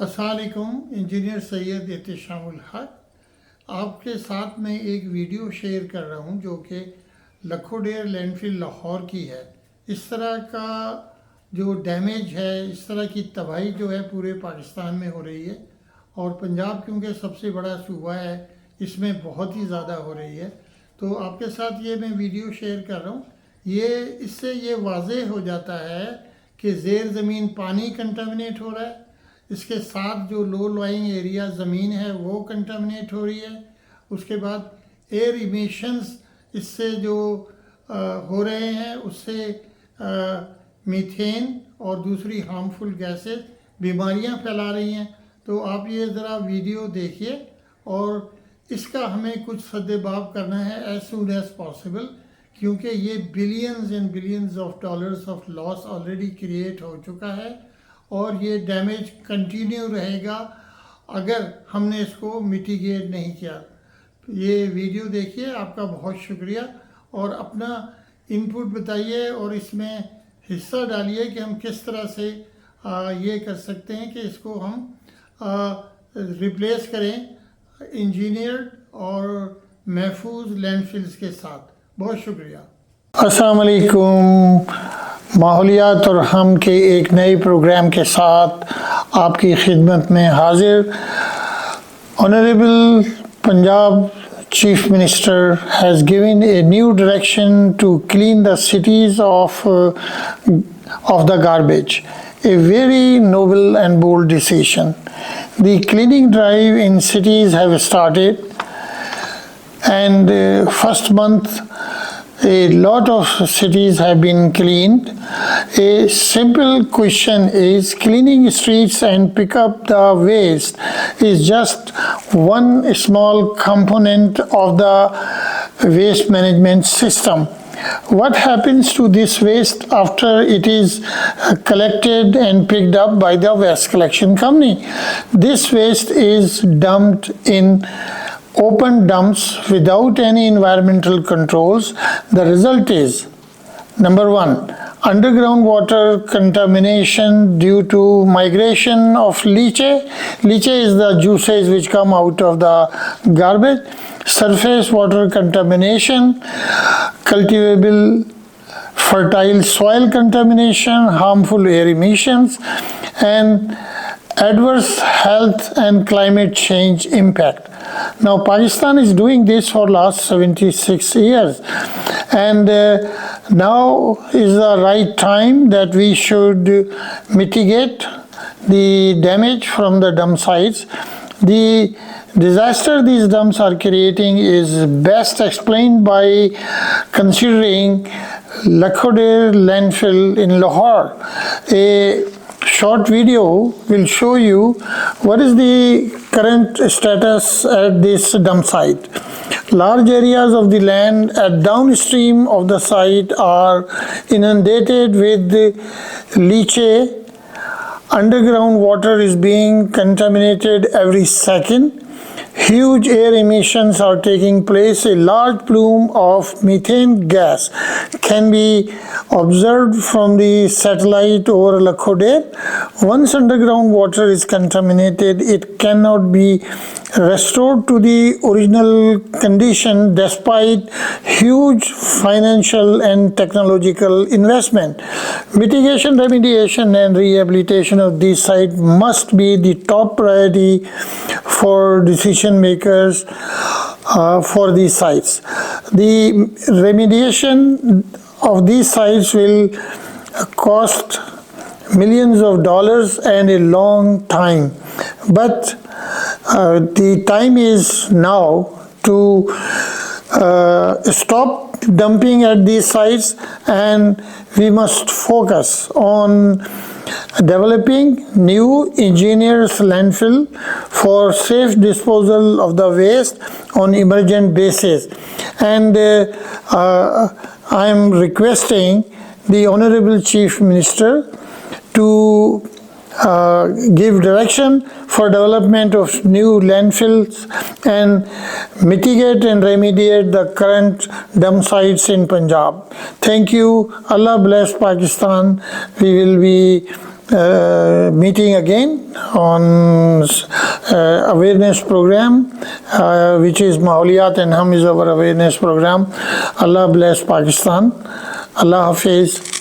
अस्सलाम वालेकुम। इंजीनियर सैयद एहतशामुल हक आपके साथ में एक वीडियो शेयर कर रहा हूं जो कि लखोडेर लैंडफिल लाहौर की है। इस तरह का जो डैमेज है, इस तरह की तबाही जो है पूरे पाकिस्तान में हो रही है और पंजाब क्योंकि सबसे बड़ा सूबा है इसमें बहुत ही ज़्यादा हो रही है। तो आपके साथ ये मैं वीडियो शेयर कर रहा हूँ। इससे ये वाज़ेह हो जाता है कि ज़ेर ज़मीन पानी कंटामिनेट हो रहा है, इसके साथ जो लो लाइंग एरिया ज़मीन है वो कंटामिनेट हो रही है। उसके बाद एयर इमिशंस इससे जो हो रहे हैं उससे मीथेन और दूसरी हार्मफुल गैसेस बीमारियां फैला रही हैं। तो आप ये ज़रा वीडियो देखिए और इसका हमें कुछ सद्देबाब करना है एज सून एज पॉसिबल, क्योंकि ये billions and billions of dollars of loss already create हो चुका है और ये डैमेज कंटिन्यू रहेगा अगर हमने इसको मिटिगेट नहीं किया। ये वीडियो देखिए, आपका बहुत शुक्रिया और अपना इनपुट बताइए और इसमें हिस्सा डालिए कि हम किस तरह से ये कर सकते हैं कि इसको हम रिप्लेस करें इंजीनियर्ड और महफूज लैंडफिल्स के साथ। बहुत शुक्रिया। अस्सलाम वालेकुम। माहौलियात और हम के एक नए प्रोग्राम के साथ आपकी खिदमत में हाजिर। Honourable Punjab Chief Minister has given a new direction to clean the cities of the garbage. A very noble and bold decision. The cleaning drive in cities have started, and first month a lot of cities have been cleaned. A simple question is, cleaning streets and pick up the waste is just one small component of the waste management system. What happens to this waste after it is collected and picked up by the waste collection company? This waste is dumped in open dumps without any environmental controls. The result is, number one, underground water contamination due to migration of leache. Leache is the juices which come out of the garbage. Surface water contamination, cultivable fertile soil contamination, harmful air emissions, and adverse health and climate change impact. Now Pakistan is doing this for last 76 years, and now is the right time that we should mitigate the damage from the dump sites. The disaster these dumps are creating is best explained by considering Lakhoder landfill in Lahore. A short video will show you what is the current status at this dump site. Large areas of the land at downstream of the site are inundated with leachate. Underground water is being contaminated every second. Huge air emissions are taking place. A large plume of methane gas can be observed from the satellite over Lakhoder. Once underground water is contaminated, it cannot be restored to the original condition despite huge financial and technological investment. Mitigation, remediation and rehabilitation of these sites must be the top priority for decision makers for these sites. The remediation of these sites will cost millions of dollars and a long time, but the time is now to stop dumping at these sites, and we must focus on developing new engineers landfill for safe disposal of the waste on emergent basis. And I am requesting the Honorable Chief Minister to give direction for development of new landfills and mitigate and remediate the current dump sites in Punjab. Thank you. Allah bless Pakistan. We will be meeting again on awareness program, which is Mahawaliyat and Hum is our awareness program. Allah bless Pakistan. Allah Hafiz.